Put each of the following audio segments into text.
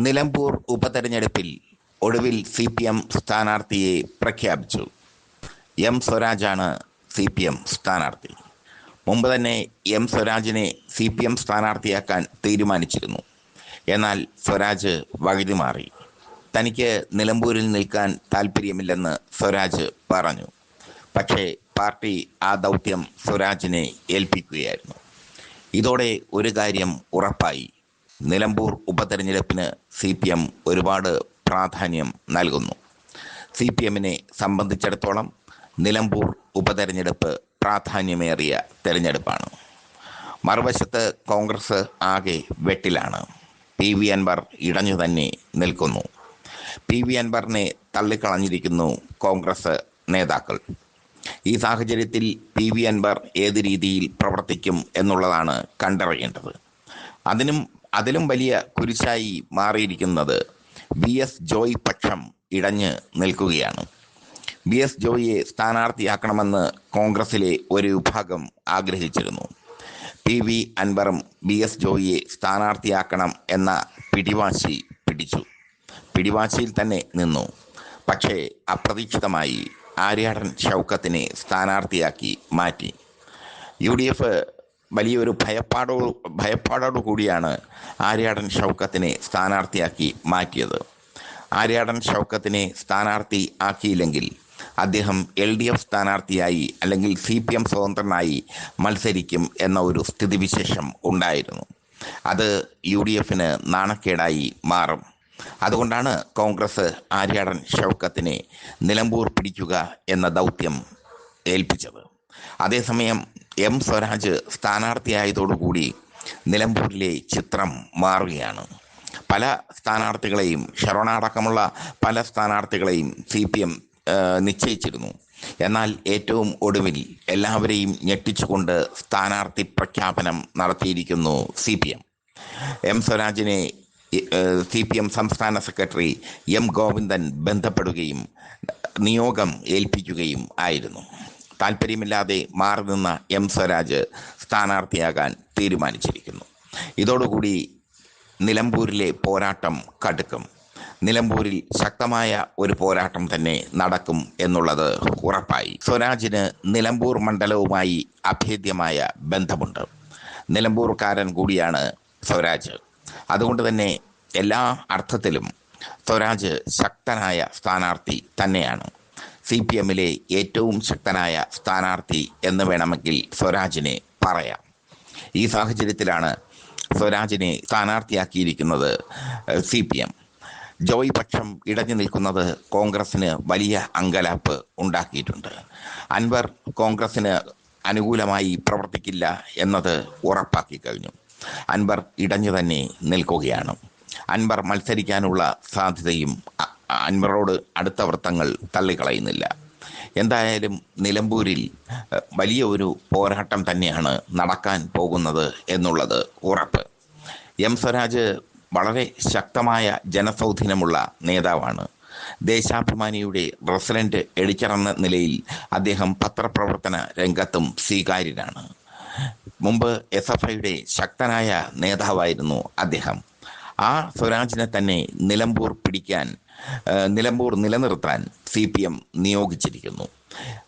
നിലമ്പൂർ ഉപതെരഞ്ഞെടുപ്പിൽ ഒടുവിൽ CPM സ്ഥാനാർത്ഥിയെ പ്രഖ്യാപിച്ചു. എം സ്വരാജാണ് CPM സ്ഥാനാർത്ഥി. മുമ്പ് തന്നെ എം സ്വരാജിനെ CPM സ്ഥാനാർത്ഥിയാക്കാൻ തീരുമാനിച്ചിരുന്നു. എന്നാൽ സ്വരാജ് വഴുതിമാറി. തനിക്ക് നിലമ്പൂരിൽ നിൽക്കാൻ താല്പര്യമില്ലെന്ന് സ്വരാജ് പറഞ്ഞു. പക്ഷേ പാർട്ടി ആ ദൗത്യം സ്വരാജിനെ ഏൽപ്പിക്കുകയായിരുന്നു. ഇതോടെ ഒരു കാര്യം ഉറപ്പായി: നിലമ്പൂർ ഉപതെരഞ്ഞെടുപ്പിന് CPM ഒരുപാട് പ്രാധാന്യം നൽകുന്നു. CPMനെ സംബന്ധിച്ചിടത്തോളം നിലമ്പൂർ ഉപതെരഞ്ഞെടുപ്പ് പ്രാധാന്യമേറിയ തെരഞ്ഞെടുപ്പാണ്. മറുവശത്ത് കോൺഗ്രസ് ആകെ വെട്ടിലാണ്. PV അൻവർ ഇടഞ്ഞു തന്നെ നിൽക്കുന്നു. PV അൻവറിനെ തള്ളിക്കളഞ്ഞിരിക്കുന്നു കോൺഗ്രസ് നേതാക്കൾ. ഈ സാഹചര്യത്തിൽ PV അൻവർ ഏത് രീതിയിൽ പ്രവർത്തിക്കും എന്നുള്ളതാണ് കണ്ടറിയേണ്ടത്. അതിലും വലിയ കുരിശായി മാറിയിരിക്കുന്നത് VS ജോയ് പക്ഷം ഇടഞ്ഞ് നിൽക്കുകയാണ്. VS ജോയിയെ സ്ഥാനാർത്ഥിയാക്കണമെന്ന് കോൺഗ്രസിലെ ഒരു വിഭാഗം ആഗ്രഹിച്ചിരുന്നു. PV അൻവറും VS ജോയിയെ സ്ഥാനാർത്ഥിയാക്കണം എന്ന പിടിവാശിയിൽ തന്നെ നിന്നു. പക്ഷേ അപ്രതീക്ഷിതമായി ആര്യാടൻ ഷൗക്കത്തിനെ സ്ഥാനാർത്ഥിയാക്കി മാറ്റി. UDF വലിയൊരു ഭയപ്പാടോടു കൂടിയാണ് ആര്യാടൻ ഷൗക്കത്തിനെ സ്ഥാനാർത്ഥിയാക്കി മാറ്റിയത്. ആര്യാടൻ ഷൗക്കത്തിനെ സ്ഥാനാർത്ഥി ആക്കിയില്ലെങ്കിൽ അദ്ദേഹം LDF സ്ഥാനാർത്ഥിയായി അല്ലെങ്കിൽ CPM സ്വതന്ത്രനായി മത്സരിക്കും എന്ന ഒരു സ്ഥിതിവിശേഷം ഉണ്ടായിരുന്നു. അത് UDFന് നാണക്കേടായി മാറും. അതുകൊണ്ടാണ് കോൺഗ്രസ് ആര്യാടൻ ഷൗക്കത്തിനെ നിലമ്പൂർ പിടിക്കുക എന്ന ദൗത്യം ഏൽപ്പിച്ചത്. അതേസമയം എം സ്വരാജ് സ്ഥാനാർത്ഥിയായതോടുകൂടി നിലമ്പൂരിലെ ചിത്രം മാറുകയാണ്. പല സ്ഥാനാർത്ഥികളെയും, ഷറോണ അടക്കമുള്ള പല സ്ഥാനാർത്ഥികളെയും CPM നിശ്ചയിച്ചിരുന്നു. എന്നാൽ ഏറ്റവും ഒടുവിൽ എല്ലാവരെയും ഞെട്ടിച്ചുകൊണ്ട് സ്ഥാനാർത്ഥി പ്രഖ്യാപനം നടത്തിയിരിക്കുന്നു CPM. എം സ്വരാജിനെ CPM സംസ്ഥാന സെക്രട്ടറി M ഗോവിന്ദൻ ബന്ധപ്പെടുകയും നിയോഗം ഏൽപ്പിക്കുകയും ആയിരുന്നു. താല്പര്യമില്ലാതെ മാറി നിന്ന എം സ്വരാജ് സ്ഥാനാർത്ഥിയാകാൻ തീരുമാനിച്ചിരിക്കുന്നു. ഇതോടുകൂടി നിലമ്പൂരിലെ പോരാട്ടം കടുക്കും. നിലമ്പൂരിൽ ശക്തമായ ഒരു പോരാട്ടം തന്നെ നടക്കും എന്നുള്ളത് ഉറപ്പായി. സ്വരാജിന് നിലമ്പൂർ മണ്ഡലവുമായി അഭേദ്യമായ ബന്ധമുണ്ട്. നിലമ്പൂർക്കാരൻ കൂടിയാണ് സ്വരാജ്. അതുകൊണ്ട് തന്നെ എല്ലാ അർത്ഥത്തിലും സ്വരാജ് ശക്തനായ സ്ഥാനാർത്ഥി തന്നെയാണ്. CPMലെ ഏറ്റവും ശക്തനായ സ്ഥാനാർത്ഥി എന്ന് വേണമെങ്കിൽ സ്വരാജിനെ പറയാം. ഈ സാഹചര്യത്തിലാണ് സ്വരാജിനെ സ്ഥാനാർത്ഥിയാക്കിയിരിക്കുന്നത് CPM. ജോയ് പക്ഷം ഇടഞ്ഞു നിൽക്കുന്നത് കോൺഗ്രസിന് വലിയ അങ്കലാപ്പ് ഉണ്ടാക്കിയിട്ടുണ്ട്. അൻവർ കോൺഗ്രസിന് അനുകൂലമായി പ്രവർത്തിക്കില്ല എന്നത് ഉറപ്പാക്കി കഴിഞ്ഞു. അൻവർ ഇടഞ്ഞു തന്നെ നിൽക്കുകയാണ്. അൻവർ മത്സരിക്കാനുള്ള സാധ്യതയും അൻവറോട് അടുത്ത വൃത്തങ്ങൾ തള്ളിക്കളയുന്നില്ല. എന്തായാലും നിലമ്പൂരിൽ വലിയ ഒരു പോരാട്ടം തന്നെയാണ് നടക്കാൻ പോകുന്നത് എന്നുള്ളത് ഉറപ്പ്. എം സ്വരാജ് വളരെ ശക്തമായ ജനസൗധിനമുള്ള നേതാവാണ്. ദേശാഭിമാനിയുടെ റെസിഡന്റ് എഡിറ്റർ എന്ന നിലയിൽ അദ്ദേഹം പത്രപ്രവർത്തന രംഗത്തും സ്വീകാര്യനാണ്. മുമ്പ് SFIയുടെ ശക്തനായ നേതാവായിരുന്നു അദ്ദേഹം. ആ സ്വരാജിനെ തന്നെ നിലമ്പൂർ നിലനിർത്താൻ CPM നിയോഗിച്ചിരിക്കുന്നു.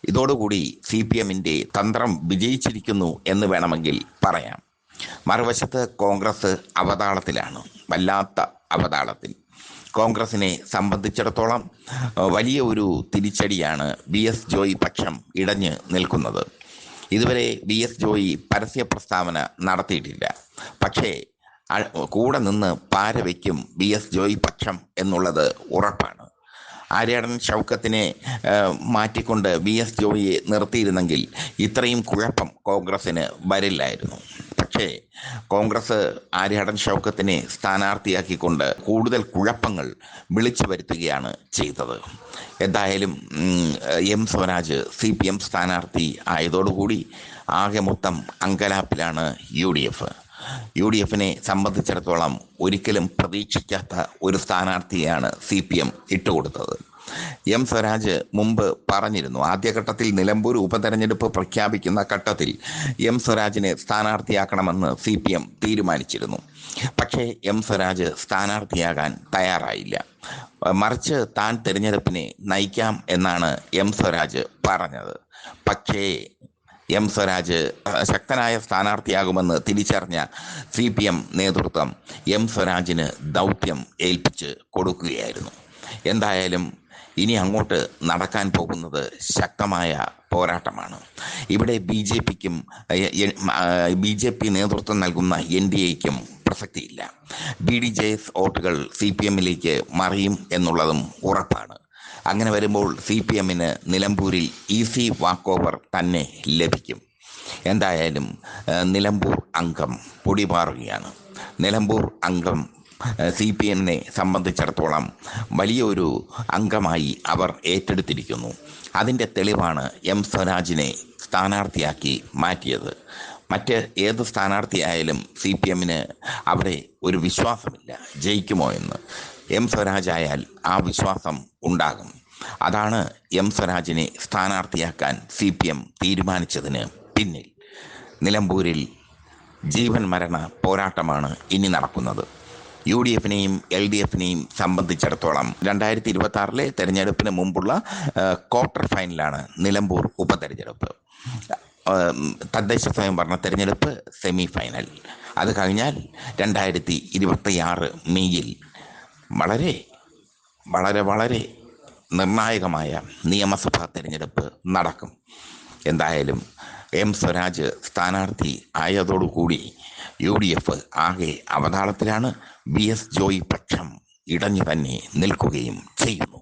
ഇതോടുകൂടി CPMന്റെ തന്ത്രം വിജയിച്ചിരിക്കുന്നു എന്ന് വേണമെങ്കിൽ പറയാം. മറുവശത്ത് കോൺഗ്രസ് അവതാളത്തിലാണ്, വല്ലാത്ത അവതാളത്തിൽ. കോൺഗ്രസിനെ സംബന്ധിച്ചിടത്തോളം വലിയ ഒരു തിരിച്ചടിയാണ് VS ജോയ് പക്ഷം ഇടഞ്ഞ് നിൽക്കുന്നത്. ഇതുവരെ VS ജോയ് പരസ്യ പ്രസ്താവന നടത്തിയിട്ടില്ല. പക്ഷേ കൂടെ നിന്ന് പാരവയ്ക്കും VS ജോയ് പക്ഷം എന്നുള്ളത് ഉറപ്പാണ്. ആര്യാടൻ ഷൗക്കത്തിനെ മാറ്റിക്കൊണ്ട് VS ജോയിയെ നിർത്തിയിരുന്നെങ്കിൽ ഇത്രയും കുഴപ്പം കോൺഗ്രസിന് വരില്ലായിരുന്നു. പക്ഷേ കോൺഗ്രസ് ആര്യാടൻ ഷൗക്കത്തിനെ സ്ഥാനാർത്ഥിയാക്കിക്കൊണ്ട് കൂടുതൽ കുഴപ്പങ്ങൾ വിളിച്ചു വരുത്തുകയാണ് ചെയ്തത്. എന്തായാലും എം സ്വരാജ് CPM സ്ഥാനാർത്ഥി ആയതോടുകൂടി ആകെ മൊത്തം അങ്കലാപ്പിലാണ് UDFനെ സംബന്ധിച്ചിടത്തോളം ഒരിക്കലും പ്രതീക്ഷിക്കാത്ത ഒരു സ്ഥാനാർത്ഥിയാണ് CPM ഇട്ടുകൊടുത്തത്. എം സ്വരാജ് മുമ്പ് പറഞ്ഞിരുന്നു, ആദ്യഘട്ടത്തിൽ നിലമ്പൂർ ഉപതെരഞ്ഞെടുപ്പ് പ്രഖ്യാപിക്കുന്ന ഘട്ടത്തിൽ എം സ്വരാജിനെ സ്ഥാനാർത്ഥിയാക്കണമെന്ന് CPM തീരുമാനിച്ചിരുന്നു. പക്ഷേ എം സ്വരാജ് സ്ഥാനാർത്ഥിയാകാൻ തയ്യാറായില്ല. മറിച്ച് താൻ തിരഞ്ഞെടുപ്പിനെ നയിക്കാം എന്നാണ് എം സ്വരാജ് പറഞ്ഞത്. പക്ഷേ എം സ്വരാജ് ശക്തനായ സ്ഥാനാർത്ഥിയാകുമെന്ന് തിരിച്ചറിഞ്ഞ CPM നേതൃത്വം എം സ്വരാജിന് ദൗത്യം ഏൽപ്പിച്ച് കൊടുക്കുകയായിരുന്നു. എന്തായാലും ഇനി അങ്ങോട്ട് നടക്കാൻ പോകുന്നത് ശക്തമായ പോരാട്ടമാണ്. ഇവിടെ BJP നേതൃത്വം നൽകുന്ന NDAയ്ക്കും പ്രസക്തിയില്ല. BDJS വോട്ടുകൾ CPMലേക്ക് മറിയും എന്നുള്ളതും ഉറപ്പാണ്. അങ്ങനെ വരുമ്പോൾ CPMന് നിലമ്പൂരിൽ ഈസി വാക്ക് ഓവർ തന്നെ ലഭിക്കും. എന്തായാലും നിലമ്പൂർ അംഗം പൊടിപാറുകയാണ്. നിലമ്പൂർ അംഗം CPMനെ സംബന്ധിച്ചിടത്തോളം വലിയൊരു അംഗമായി അവർ ഏറ്റെടുത്തിരിക്കുന്നു. അതിൻ്റെ തെളിവാണ് എം സ്വരാജിനെ സ്ഥാനാർത്ഥിയാക്കി മാറ്റിയത്. മറ്റ് ഏത് സ്ഥാനാർത്ഥിയായാലും CPMന് അവിടെ ഒരു വിശ്വാസമില്ല ജയിക്കുമോ എന്ന്. എം സ്വരാജായാൽ ആ വിശ്വാസം ഉണ്ടാകും. അതാണ് എം സ്വരാജിനെ സ്ഥാനാർത്ഥിയാക്കാൻ CPM തീരുമാനിച്ചതിന് പിന്നിൽ. നിലമ്പൂരിൽ ജീവൻ മരണ പോരാട്ടമാണ് ഇനി നടക്കുന്നത്. UDFനെയും LDFനെയും സംബന്ധിച്ചിടത്തോളം 2026 തെരഞ്ഞെടുപ്പിന് മുമ്പുള്ള ക്വാർട്ടർ ഫൈനലാണ് നിലമ്പൂർ ഉപതെരഞ്ഞെടുപ്പ്. തദ്ദേശ സ്വയംഭരണ തെരഞ്ഞെടുപ്പ് സെമി ഫൈനൽ. അത് കഴിഞ്ഞാൽ 2026 മെയ്യിൽ വളരെ വളരെ വളരെ നിർണായകമായ നിയമസഭാ തെരഞ്ഞെടുപ്പ് നടക്കും. എന്തായാലും എം സ്വരാജ് സ്ഥാനാർത്ഥി ആയതോടുകൂടി UDF ആകെ അവതാളത്തിലാണ്. BS ജോയി പക്ഷം ഇടഞ്ഞു തന്നെ നിൽക്കുകയും ചെയ്യുന്നു.